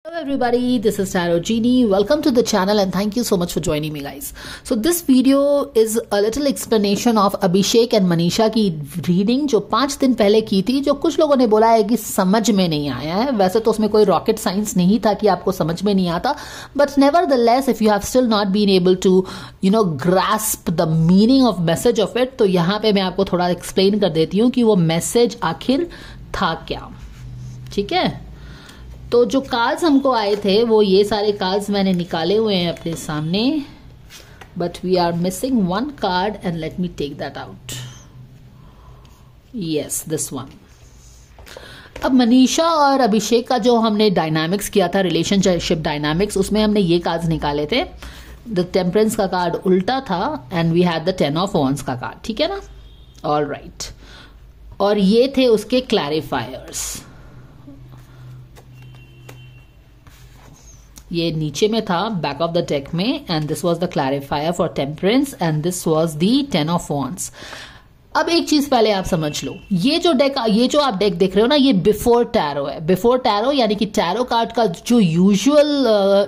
Hello everybody, this is Tarot Genie. Welcome to the channel and thank you so much for joining me guys. So this video is a little explanation of Abhishek and Manisha की reading जो 5 दिन पहले की थी, जो कुछ लोगों ने बोला है कि समझ में नहीं आया है। वैसे तो उसमें कोई रॉकेट साइंस नहीं था कि आपको समझ में नहीं आता, but nevertheless if you have still not been able to grasp the meaning of message of it, तो यहाँ पे मैं आपको थोड़ा एक्सप्लेन कर देती हूँ कि वो मैसेज आखिर था क्या। ठीक है, तो जो कार्ड्स हमको आए थे वो ये सारे कार्ड्स मैंने निकाले हुए हैं अपने सामने, but we are missing one card and let me take that out. Yes, this one. अब मनीषा और अभिषेक का जो हमने डायनामिक्स किया था, रिलेशनशिप डायनामिक्स, उसमें हमने ये कार्ड्स निकाले थे। द टेम्परेंस का कार्ड उल्टा था and we had the 10 of wands का कार्ड। ठीक है ना, ऑल राइट। और ये थे उसके क्लैरिफायर्स। ये नीचे में था बैक ऑफ द डेक में, and this was the clarifier for temperance and this was the 10 of wands. अब एक चीज पहले आप समझ लो, ये जो आप डेक देख रहे हो ना, ये बिफोर टैरो है। बिफोर टैरो यानी कि टैरो कार्ड का जो यूजुअल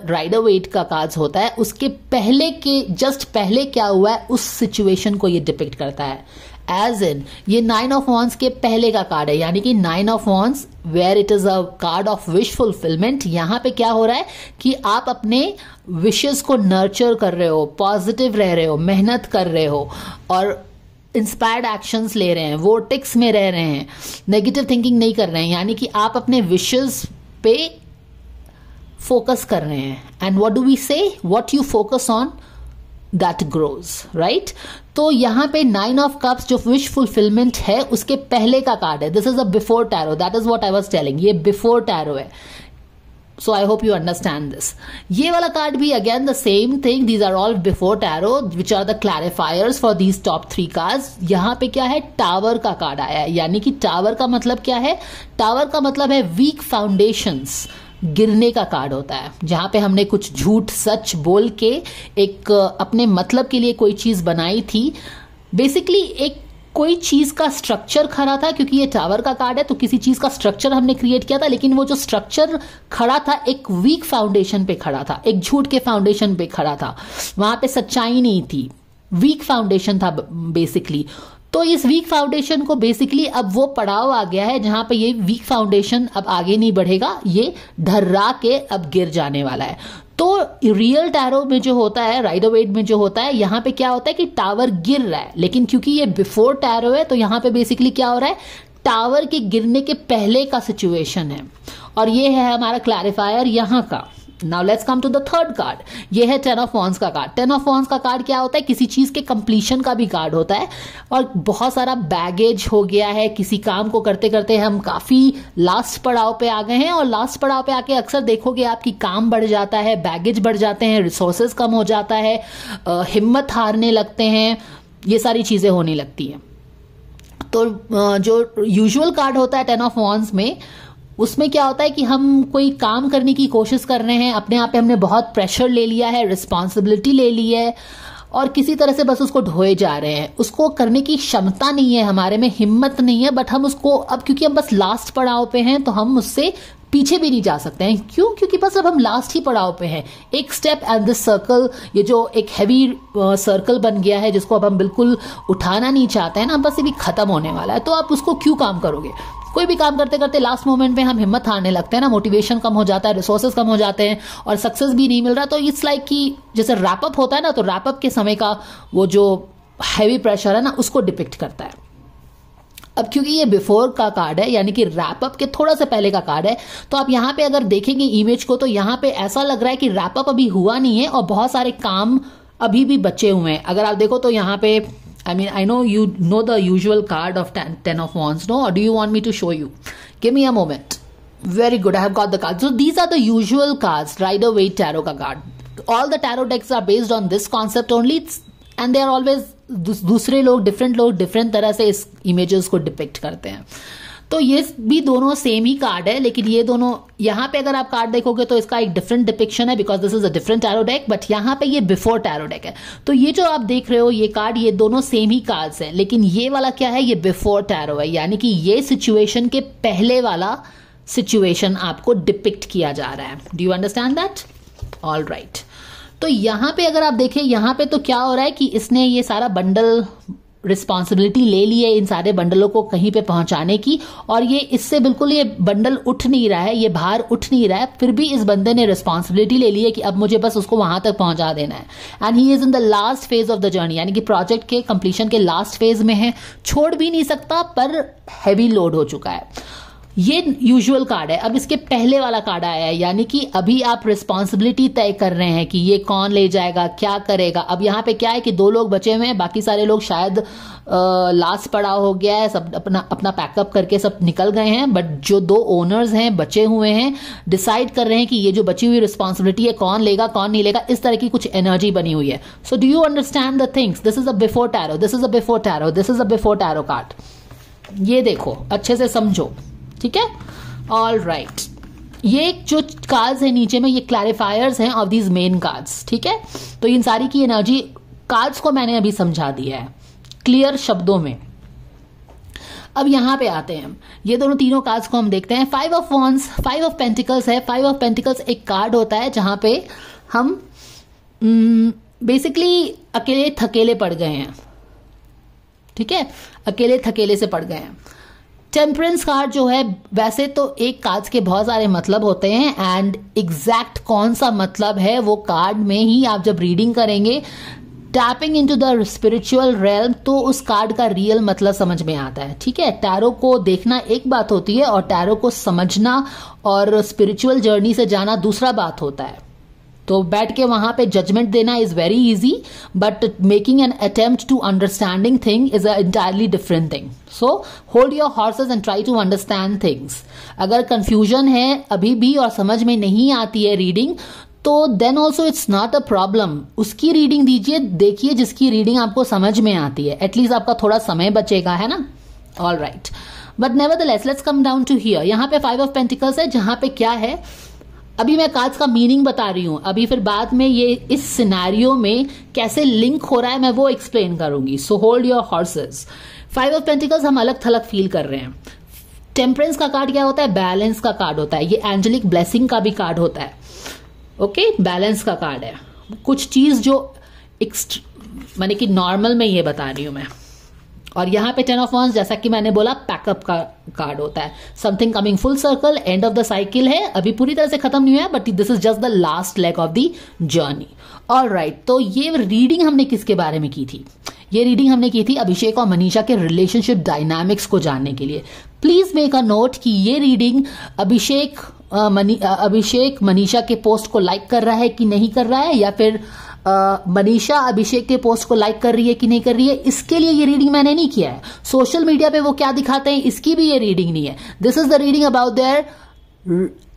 राइडर वेट का कार्ड्स होता है, उसके पहले के जस्ट पहले क्या हुआ है उस सिचुएशन को ये डिपिक्ट करता है। एज इन ये 9 ऑफ वॉन्ड्स के पहले का कार्ड है, यानी कि 9 of wands where it is a card of wish fulfilment. यहां पे क्या हो रहा है कि आप अपने विशेस को नर्चर कर रहे हो, पॉजिटिव रह रहे हो, मेहनत कर रहे हो और इंस्पायर्ड एक्शंस ले रहे हैं, वोर्टेक्स में रह रहे हैं, नेगेटिव थिंकिंग नहीं कर रहे हैं, यानी कि आप अपने विशेस पे फोकस कर रहे हैं। And what do we say, what you focus on that grows, right. तो यहां पे 9 ऑफ कप्स जो विश फुलफिलमेंट है उसके पहले का कार्ड है। This is a before tarot, that is what I was telling, ये बिफोर टैरो है। So I hope you understand this. ये वाला कार्ड भी again the same thing, these are all before tarot which are the clarifiers for these top 3 cards. यहां पे क्या है, tower का कार्ड आया है, यानी कि टावर का मतलब क्या है, टावर का मतलब है वीक फाउंडेशंस, गिरने का कार्ड होता है, जहां पे हमने कुछ झूठ सच बोल के एक अपने मतलब के लिए कोई चीज बनाई थी। बेसिकली एक कोई चीज का स्ट्रक्चर खड़ा था, क्योंकि ये टावर का कार्ड है तो किसी चीज का स्ट्रक्चर हमने क्रिएट किया था, लेकिन वो जो स्ट्रक्चर खड़ा था एक वीक फाउंडेशन पे खड़ा था, एक झूठ के फाउंडेशन पे खड़ा था, वहां पे सच्चाई नहीं थी, वीक फाउंडेशन था बेसिकली। तो इस वीक फाउंडेशन को बेसिकली अब वो पड़ाव आ गया है जहां पे ये वीक फाउंडेशन अब आगे नहीं बढ़ेगा, ये ढर्रा के अब गिर जाने वाला है। तो रियल टैरो में जो होता है, राइडर वेट में जो होता है, यहां पे क्या होता है कि टावर गिर रहा है, लेकिन क्योंकि ये बिफोर टैरो है तो यहां पे बेसिकली क्या हो रहा है, टावर के गिरने के पहले का सिचुएशन है। और ये है हमारा क्लैरिफायर यहां का। Now let's come to the third card. ये है 10 ऑफ वॉन्ड्स का कार्ड। 10 ऑफ वॉन्ड्स का कार्ड क्या होता है, किसी चीज के कंप्लीशन का भी कार्ड होता है। और बहुत सारा बैगेज हो गया है, किसी काम को करते करते हम काफी लास्ट पड़ाव पे आ गए हैं, और लास्ट पड़ाव पे आके अक्सर देखोगे आपकी काम बढ़ जाता है, बैगेज बढ़ जाते हैं, रिसोर्सेज कम हो जाता है, हिम्मत हारने लगते हैं, ये सारी चीजें होने लगती हैं। तो जो यूजुअल कार्ड होता है 10 ऑफ वॉन्ड्स में, उसमें क्या होता है कि हम कोई काम करने की कोशिश कर रहे हैं, अपने आप पे हमने बहुत प्रेशर ले लिया है, रिस्पॉन्सिबिलिटी ले ली है, और किसी तरह से बस उसको ढोए जा रहे हैं, उसको करने की क्षमता नहीं है हमारे में, हिम्मत नहीं है, बट हम उसको अब क्योंकि हम बस लास्ट पड़ाव पे हैं तो हम उससे पीछे भी नहीं जा सकते हैं। क्यों? क्योंकि बस अब हम लास्ट ही पड़ाव पे हैं। एक स्टेप एंड दिस सर्कल, ये जो एक हैवी सर्कल बन गया है जिसको अब हम बिल्कुल उठाना नहीं चाहते हैं ना, बस ये भी खत्म होने वाला है। तो आप उसको क्यों काम करोगे? कोई भी काम करते करते लास्ट मोमेंट में हम हिम्मत हारने लगते हैं ना, मोटिवेशन कम हो जाता है, रिसोर्सेज कम हो जाते हैं और सक्सेस भी नहीं मिल रहा। तो इट्स लाइक कि जैसे रैप अप होता है ना, तो रैप अप के समय का वो जो हैवी प्रेशर है ना, उसको डिपिक्ट करता है। अब क्योंकि ये बिफोर का कार्ड है, यानी कि रैप अप के थोड़ा सा पहले का कार्ड है, तो आप यहां पे अगर देखेंगे इमेज को, तो यहां पे ऐसा लग रहा है कि रैप अप अभी हुआ नहीं है और बहुत सारे काम अभी भी बचे हुए हैं। अगर आप देखो तो यहां पे I know you know the usual card of 10 of wands, no? Or do you want me to show you? Give me a moment. Very good, I have got the cards. So these are the usual cards, Rider-Waite Tarot ka card. All the tarot decks are based on this concept only, and they are always दूसरे लोग different तरह से इस images को depict करते हैं। तो ये भी दोनों सेम ही कार्ड है, लेकिन ये दोनों यहाँ पे अगर आप कार्ड देखोगे तो इसका एक डिफरेंट डिपिक्शन है, because this is a different tarot deck, but यहाँ पे ये बिफोर टैरो डेक है। तो ये जो आप देख रहे हो ये कार्ड, ये दोनों सेम ही कार्ड्स हैं, लेकिन ये वाला क्या है, ये बिफोर टैरो है, यानी कि ये सिचुएशन के पहले वाला सिचुएशन आपको डिपिक्ट किया जा रहा है। Do you understand that? All right. तो यहां पे अगर आप देखें, यहां पे तो क्या हो रहा है कि इसने ये सारा बंडल रिस्पॉन्सिबिलिटी ले ली है इन सारे बंडलों को कहीं पे पहुंचाने की, और ये इससे बिल्कुल ये बंडल उठ नहीं रहा है, ये भार उठ नहीं रहा है, फिर भी इस बंदे ने रिस्पॉन्सिबिलिटी ले ली है कि अब मुझे बस उसको वहां तक पहुंचा देना है। And he is in the last phase of the journey, यानी कि प्रोजेक्ट के कंप्लीशन के लास्ट फेज में है, छोड़ भी नहीं सकता पर हैवी लोड हो चुका है। ये यूजुअल कार्ड है। अब इसके पहले वाला कार्ड आया है, यानी कि अभी आप रिस्पॉन्सिबिलिटी तय कर रहे हैं कि ये कौन ले जाएगा, क्या करेगा। अब यहाँ पे क्या है कि 2 लोग बचे हुए हैं, बाकी सारे लोग शायद लास्ट पड़ा हो गया है, सब अपना पैकअप करके सब निकल गए हैं, बट जो 2 ओनर्स हैं बचे हुए हैं डिसाइड कर रहे हैं कि ये जो बची हुई रिस्पॉन्सिबिलिटी है कौन लेगा कौन नहीं लेगा। इस तरह की कुछ एनर्जी बनी हुई है। So do you understand the things? This is a before tarot, this is a before tarot, this is a before tarot card. ये देखो, अच्छे से समझो, ठीक है? All right. ये जो कार्ड्स है नीचे में, ये क्लैरिफायर्स हैं ऑफ दीज मेन कार्ड्स, ठीक है? तो इन सारी की एनर्जी कार्ड्स को मैंने अभी समझा दिया है क्लियर शब्दों में। अब यहां पे आते हैं, ये दोनों तीनों कार्ड्स को हम देखते हैं। 5 ऑफ वॉन्ड्स, 5 ऑफ पेंटिकल्स है। 5 ऑफ पेंटिकल्स एक कार्ड होता है जहां पे हम बेसिकली अकेले थकेले पड़ गए हैं, ठीक है? अकेले थकेले से पड़ गए हैं। टेम्परेंस कार्ड जो है, वैसे तो एक कार्ड के बहुत सारे मतलब होते हैं एंड एग्जैक्ट कौन सा मतलब है वो कार्ड में ही आप जब रीडिंग करेंगे, tapping into the spiritual realm, तो उस कार्ड का रियल मतलब समझ में आता है, ठीक है? टैरो को देखना एक बात होती है और टैरो को समझना और स्पिरिचुअल जर्नी से जाना दूसरा बात होता है। तो बैठ के वहां पे जजमेंट देना is very easy, but making an attempt to understanding thing is a entirely different thing. So hold your horses and try to understand things. अगर कंफ्यूजन है अभी भी और समझ में नहीं आती है रीडिंग, तो then also it's not a problem. उसकी रीडिंग दीजिए, देखिए जिसकी रीडिंग आपको समझ में आती है, एटलीस्ट आपका थोड़ा समय बचेगा, है ना? All right, but nevertheless let's come down to here. यहां पे 5 ऑफ पेंटिकल्स है, जहां पे क्या है, अभी मैं कार्ड्स का मीनिंग बता रही हूं, अभी फिर बाद में ये इस सिनेरियो में कैसे लिंक हो रहा है मैं वो एक्सप्लेन करूंगी। सो hold your horses. 5 of pentacles हम अलग थलग फील कर रहे हैं। टेम्परेंस का कार्ड क्या होता है? बैलेंस का कार्ड होता है। ये एंजेलिक ब्लेसिंग का भी कार्ड होता है, ओके? बैलेंस का कार्ड है। कुछ चीज जो माने कि नॉर्मल में ये बता रही हूं मैं। और यहां पे 10 ऑफ वॉन्ड्स, जैसा कि मैंने बोला, पैकअप का कार्ड होता है। Something coming full circle, end of the cycle है, अभी पूरी तरह से खत्म नहीं हुआ है, but this is just the last leg of the journey. All right, तो ये रीडिंग हमने किसके बारे में की थी? ये रीडिंग हमने की थी अभिषेक और मनीषा के रिलेशनशिप डायनामिक्स को जानने के लिए। प्लीज मेक अ नोट कि ये रीडिंग अभिषेक मनीषा के पोस्ट को लाइक कर रहा है कि नहीं कर रहा है, या फिर मनीषा अभिषेक के पोस्ट को लाइक कर रही है कि नहीं कर रही है, इसके लिए ये रीडिंग मैंने नहीं किया है। सोशल मीडिया पे वो क्या दिखाते हैं इसकी भी ये रीडिंग नहीं है। This is the reading about their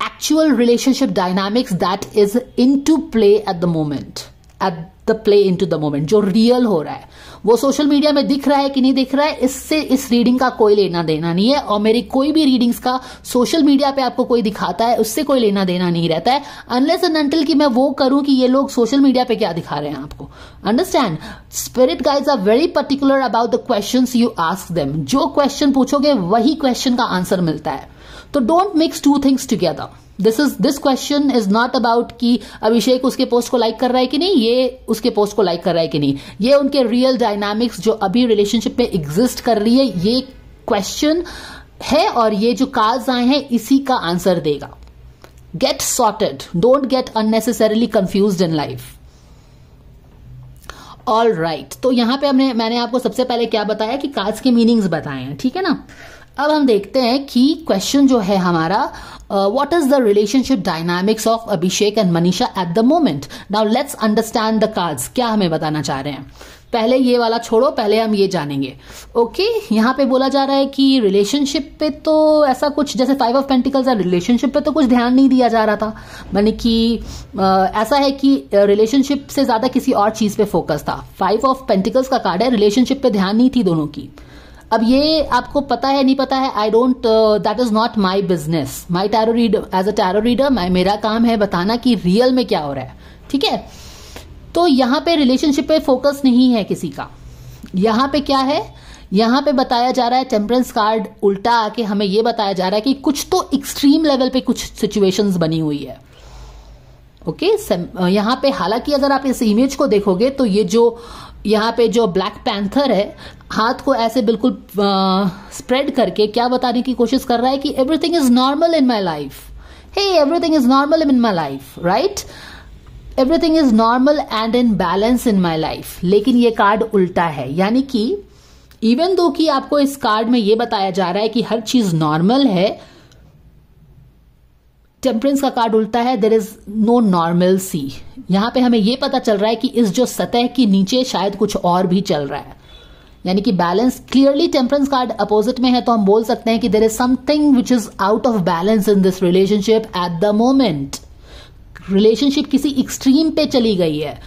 actual relationship dynamics that is in to play at the moment, at the play in to the moment, जो रियल हो रहा है। वो सोशल मीडिया में दिख रहा है कि नहीं दिख रहा है, इससे इस रीडिंग का कोई लेना देना नहीं है। और मेरी कोई भी रीडिंग्स का सोशल मीडिया पे आपको कोई दिखाता है उससे कोई लेना देना नहीं रहता है, अनलेस एंड अनटिल कि मैं वो करूं कि ये लोग सोशल मीडिया पे क्या दिखा रहे हैं आपको। Understand? Spirit guides are very particular about the questions you ask them. जो क्वेश्चन पूछोगे वही क्वेश्चन का आंसर मिलता है। तो don't mix 2 things together. This question is not about कि अभिषेक उसके पोस्ट को लाइक कर रहा है कि नहीं, ये उसके पोस्ट को लाइक कर रहा है कि नहीं। ये उनके रियल डायनामिक्स जो अभी रिलेशनशिप में एग्जिस्ट कर रही है, ये क्वेश्चन है, और ये जो कार्ड्स आए हैं इसी का आंसर देगा। Get sorted, don't get unnecessarily confused in life. All right, तो यहां पे मैंने आपको सबसे पहले क्या बताया कि कार्ड्स के मीनिंग्स बताए हैं, ठीक है ना? अब हम देखते हैं कि क्वेश्चन जो है हमारा, what is the relationship dynamics of Abhishek and Manisha eight the moment. Now let's understand the cards, क्या हमें बताना चाह रहे हैं। पहले ये वाला छोड़ो, पहले हम ये जानेंगे। ओके, यहां पे बोला जा रहा है कि रिलेशनशिप पे तो ऐसा कुछ, जैसे 5 ऑफ पेंटिकल्स है, रिलेशनशिप पे तो कुछ ध्यान नहीं दिया जा रहा था, माने कि ऐसा है कि रिलेशनशिप से ज्यादा किसी और चीज पे फोकस था। 5 ऑफ पेंटिकल्स का कार्ड है, रिलेशनशिप पे ध्यान नहीं थी दोनों की। अब ये आपको पता है नहीं पता है, I don't, that is not my business. My tarot reader, as a tarot reader मेरा काम है बताना कि रियल में क्या हो रहा है, ठीक है? तो यहां पे रिलेशनशिप पे फोकस नहीं है किसी का। यहां पे क्या है, यहां पे बताया जा रहा है टेम्परेंस कार्ड उल्टा आके हमें यह बताया जा रहा है कि कुछ तो एक्सट्रीम लेवल पे कुछ सिचुएशंस बनी हुई है। ओके यहां पे हालांकि अगर आप इस इमेज को देखोगे तो ये जो यहां पे जो ब्लैक पैंथर है हाथ को ऐसे बिल्कुल स्प्रेड करके क्या बताने की कोशिश कर रहा है कि everything is normal in my life. Hey everything is normal in my life, right? Everything is normal and in balance in my life. लेकिन ये कार्ड उल्टा है, यानी कि इवन दो कि आपको इस कार्ड में यह बताया जा रहा है कि हर चीज नॉर्मल है, टेम्परेंस का कार्ड उल्टा है, देयर इज नो नॉर्मल सी। यहां पे हमें यह पता चल रहा है कि इस जो सतह के नीचे शायद कुछ और भी चल रहा है, यानी कि balance clearly temperance card opposite में है, तो हम बोल सकते हैं कि there is something which is out of balance in this relationship at the moment. Relationship किसी एक्सट्रीम पे चली गई है।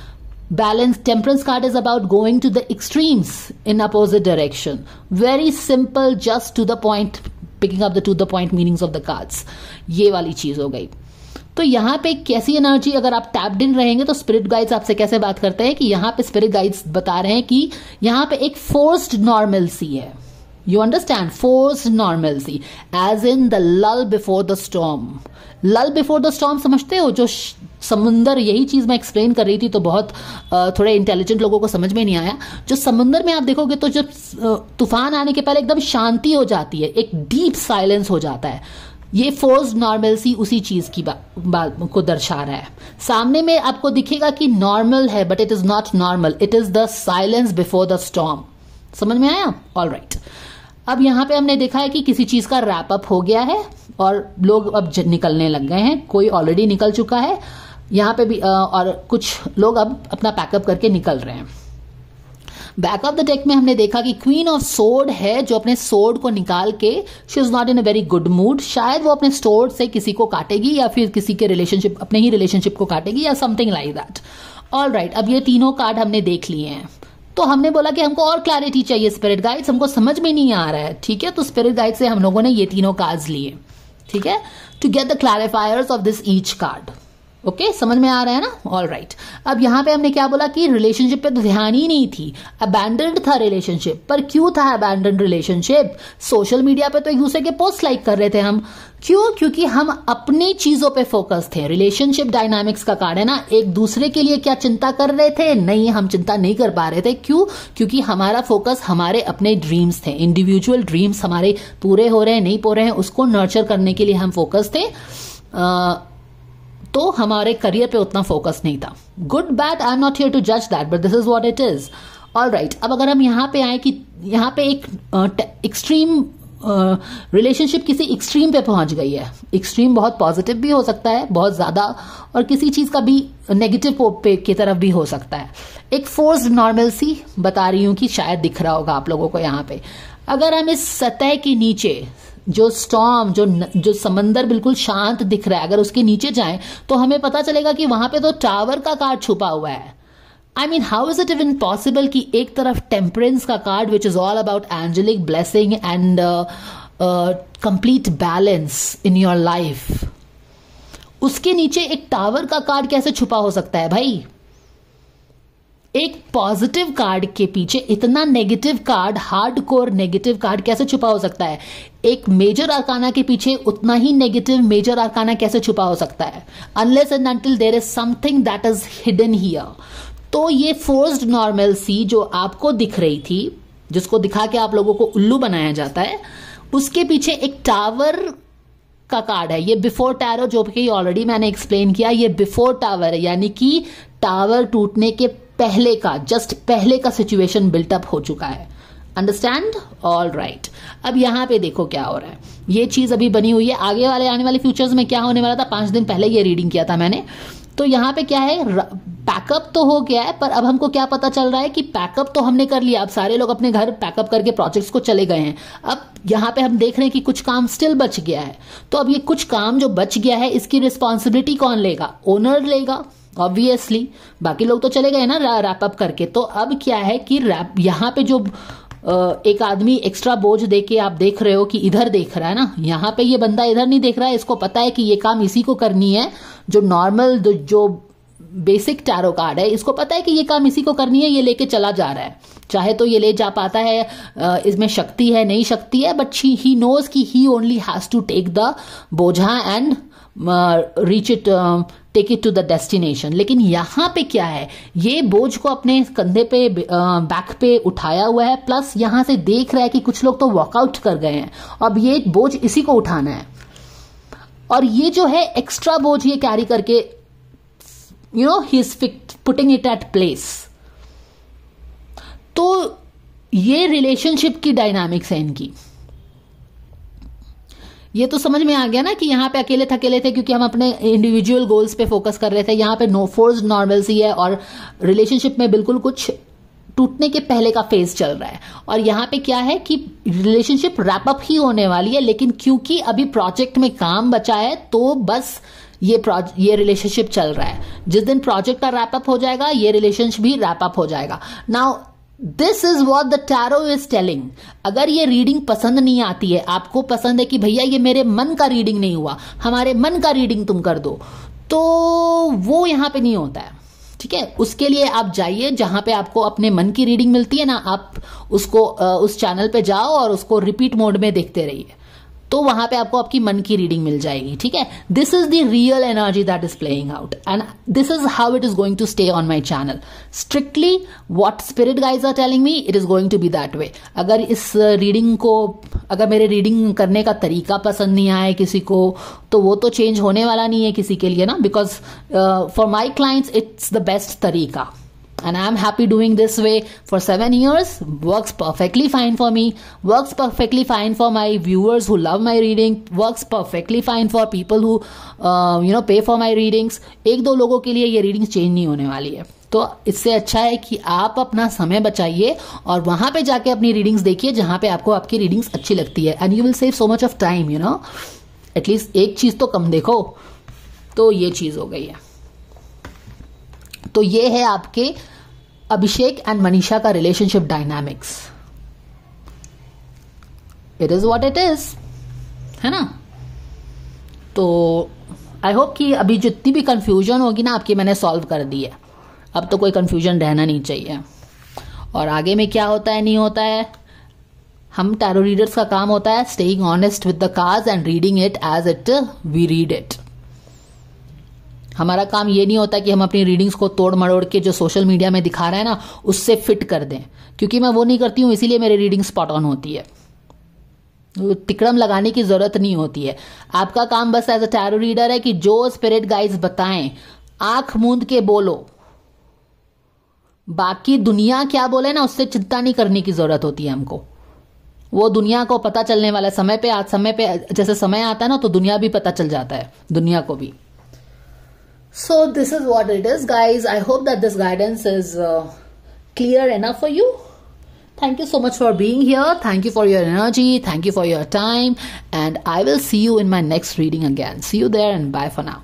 Balance temperance card is about going to the extremes in opposite direction. Very simple, just to the point, picking up the to the point meanings of the cards, ये वाली चीज हो गई। तो यहां पे कैसी एनर्जी, अगर आप टैप्ड इन रहेंगे तो स्पिरिट गाइड्स आपसे कैसे बात करते हैं कि यहां पे स्पिरिट गाइड्स बता रहे हैं कि यहां पे एक फोर्स्ड नॉर्मलसी है। You understand? Forced normalcy as in the lull before the storm. Lull before the storm समझते हो? जो समुंदर, यही चीज मैं एक्सप्लेन कर रही थी तो बहुत थोड़े इंटेलिजेंट लोगों को समझ में नहीं आया। जो समुंदर में आप देखोगे तो जब तूफान आने के पहले एकदम शांति हो जाती है, एक डीप साइलेंस हो जाता है। ये फोर्स्ड नॉर्मलसी उसी चीज की बात को दर्शा रहा है। सामने में आपको दिखेगा कि नॉर्मल है, but it is not normal, it is the silence before the storm. समझ में आया? All right. अब यहां पे हमने देखा है कि किसी चीज का रैप अप हो गया है और लोग अब निकलने लग गए हैं। कोई ऑलरेडी निकल चुका है यहां पे भी, और कुछ लोग अब अपना पैकअप करके निकल रहे हैं। बैक ऑफ द डेक में हमने देखा कि क्वीन ऑफ सोर्ड है, जो अपने सोर्ड को निकाल के, she is not in a very good mood. शायद वो अपने सोर्ड से किसी को काटेगी या फिर किसी के रिलेशनशिप, अपने ही रिलेशनशिप को काटेगी या something like that. All right, अब ये तीनों कार्ड हमने देख लिए हैं, तो हमने बोला कि हमको और क्लैरिटी चाहिए स्पिरिट गाइड्स, हमको समझ में नहीं आ रहा है। ठीक है, तो स्पिरिट गाइड से हम लोगों ने ये तीनों कार्ड्स लिए। ठीक है, to get the clarifiers of this each card. Okay, समझ में आ रहा है ना? All right. अब यहां पे हमने क्या बोला कि रिलेशनशिप पे तो ध्यान ही नहीं थी, अबैंडन्ड था रिलेशनशिप। पर क्यों था अबैंडन्ड रिलेशनशिप? सोशल मीडिया पे तो एक दूसरे के पोस्ट लाइक कर रहे थे हम। क्यों? क्योंकि हम अपनी चीजों पे फोकस थे। रिलेशनशिप डायनामिक्स का कार्ड है ना, एक दूसरे के लिए क्या चिंता कर रहे थे? नहीं, हम चिंता नहीं कर पा रहे थे। क्यों? क्योंकि हमारा फोकस हमारे अपने ड्रीम्स थे, इंडिविजुअल ड्रीम्स हमारे पूरे हो रहे हैं नहीं हो रहे हैं, उसको नर्चर करने के लिए हम फोकस थे। तो हमारे करियर पे उतना फोकस नहीं था। Good bad, I am not here to जज that, but this is what it is. All right, अब अगर हम यहां पे आए कि यहां पे एक एक्सट्रीम रिलेशनशिप किसी एक्सट्रीम पे पहुंच गई है। एक्सट्रीम बहुत पॉजिटिव भी हो सकता है, बहुत ज्यादा, और किसी चीज का भी नेगेटिव पे की तरफ भी हो सकता है। एक फोर्स्ड नॉर्मलसी बता रही हूं कि शायद दिख रहा होगा आप लोगों को यहां पे। अगर हम इस सतह के नीचे जो स्टॉर्म, जो समंदर बिल्कुल शांत दिख रहा है, अगर उसके नीचे जाएं तो हमें पता चलेगा कि वहां पे तो टावर का कार्ड छुपा हुआ है। I mean, how is it even possible कि एक तरफ टेम्परेंस का card which is all about angelic blessing and complete balance in your life, उसके नीचे एक टावर का कार्ड कैसे छुपा हो सकता है भाई? एक पॉजिटिव कार्ड के पीछे इतना negative card, hardcore negative card कैसे छुपा हो सकता है? एक मेजर आर्काना के पीछे उतना ही नेगेटिव मेजर आर्काना कैसे छुपा हो सकता है? Unless and until there is something that is hidden here. तो ये फोर्स्ड नॉर्मलसी जो आपको दिख रही थी, जिसको दिखा के आप लोगों को उल्लू बनाया जाता है, उसके पीछे एक टावर का कार्ड है। ये बिफोर टैरो, जो कि ऑलरेडी मैंने एक्सप्लेन किया, ये बिफोर टावर है, यानी कि टावर टूटने के पहले का, जस्ट पहले का सिचुएशन बिल्टअप हो चुका है। अंडरस्टैंड? All right. अब यहां पे देखो क्या हो रहा है। ये चीज अभी बनी हुई है, आगे वाले आने वाले फ्यूचर्स में क्या होने वाला था, 5 दिन पहले ये रीडिंग किया था मैंने। तो यहां पे क्या है, पैकअप तो हो गया है, पर अब हमको क्या पता चल रहा है कि पैकअप तो हमने कर लिया, अब सारे लोग अपने घर पैकअप करके प्रोजेक्ट्स को चले गए हैं। अब यहां पे हम देख रहे हैं कि कुछ काम स्टिल बच गया है। तो अब ये कुछ काम जो बच गया है, इसकी रिस्पॉन्सिबिलिटी कौन लेगा? ओनर लेगा ऑब्वियसली, बाकी लोग तो चले गए ना रैप अप करके। तो अब क्या है कि यहां पे जो एक आदमी एक्स्ट्रा बोझ दे के आप देख रहे हो कि इधर देख रहा है ना, यहां पे ये बंदा इधर नहीं देख रहा है, इसको पता है कि ये काम इसी को करनी है। जो नॉर्मल जो बेसिक टैरो कार्ड है, इसको पता है कि ये काम इसी को करनी है, ये लेके चला जा रहा है, चाहे तो ये ले जा पाता है, इसमें शक्ति है नहीं शक्ति है, बट ही नोज कि he only has to take the बोझा and reach it, take it to the destination. लेकिन यहां पे क्या है, ये बोझ को अपने कंधे पे बैक पे उठाया हुआ है, प्लस यहां से देख रहा है कि कुछ लोग तो वॉकआउट कर गए हैं, अब ये बोझ इसी को उठाना है, और ये जो है एक्स्ट्रा बोझ ये कैरी करके he is putting it at place. तो ये रिलेशनशिप की डायनामिक्स है इनकी। ये तो समझ में आ गया ना कि यहां पे अकेले थकेले थे क्योंकि हम अपने इंडिविजुअल गोल्स पे फोकस कर रहे थे, यहां पे नो फोर्स नॉर्मलसी है, और रिलेशनशिप में बिल्कुल कुछ टूटने के पहले का फेज चल रहा है। और यहां पे क्या है कि रिलेशनशिप रैप अप ही होने वाली है, लेकिन क्योंकि अभी प्रोजेक्ट में काम बचा है तो बस ये रिलेशनशिप चल रहा है। जिस दिन प्रोजेक्ट का रैप अप हो जाएगा ये रिलेशनशिप भी रैप अप हो जाएगा। Now this is what the tarot is telling. अगर ये रीडिंग पसंद नहीं आती है, आपको पसंद है कि भैया ये मेरे मन का रीडिंग नहीं हुआ, हमारे मन का रीडिंग तुम कर दो, तो वो यहां पे नहीं होता है, ठीक है। उसके लिए आप जाइए जहां पे आपको अपने मन की रीडिंग मिलती है ना, आप उसको उस चैनल पे जाओ और उसको रिपीट मोड में देखते रहिए, तो वहां पे आपको आपकी मन की रीडिंग मिल जाएगी, ठीक है। This is the real energy that is playing out and this is how it is going to stay on my channel. Strictly what spirit guides are telling me, it is going to be that way. अगर इस reading को, अगर मेरे reading करने का तरीका पसंद नहीं आए किसी को, तो वो तो चेंज होने वाला नहीं है किसी के लिए ना, because for my clients it's the best तरीका and I'm happy doing this way for 7 years. Works perfectly fine for me, works perfectly fine for my viewers who love my reading, works perfectly fine for people who pay for my readings. एक दो लोगों के लिए ये reading change नहीं होने वाली है, तो इससे अच्छा है कि आप अपना समय बचाइए और वहां पे जाके अपनी रीडिंग्स देखिए जहां पे आपको आपकी रीडिंग्स अच्छी लगती है, and you will save so much of time, at least एक चीज तो कम देखो। तो ये चीज हो गई है। तो ये है आपके अभिषेक एंड मनीषा का relationship dynamics. It is what it is, है ना। तो आई होप कि अभी जितनी भी कंफ्यूजन होगी ना आपकी, मैंने सॉल्व कर दी है। अब तो कोई कंफ्यूजन रहना नहीं चाहिए। और आगे में क्या होता है नहीं होता है, हम टैरो रीडर्स का काम होता है staying honest with the cards and reading it as it we read it. हमारा काम ये नहीं होता कि हम अपनी रीडिंग्स को तोड़ मरोड़ के जो सोशल मीडिया में दिखा रहे हैं ना उससे फिट कर दें, क्योंकि मैं वो नहीं करती हूं, इसीलिए मेरी रीडिंग स्पॉट ऑन होती है। तिकड़म लगाने की जरूरत नहीं होती है। आपका काम बस एज अ टैरो रीडर है कि जो स्पिरिट गाइड्स बताएं आंख मूंद के बोलो, बाकी दुनिया क्या बोले ना उससे चिंता नहीं करने की जरूरत होती है हमको। वो दुनिया को पता चलने वाला समय पे, आज समय पे जैसे समय आता है ना तो दुनिया भी पता चल जाता है, दुनिया को भी। So this is what it is, guys. I hope that this guidance is clear enough for you. Thank you so much for being here. Thank you for your energy. Thank you for your time. And I will see you in my next reading again. See you there and bye for now.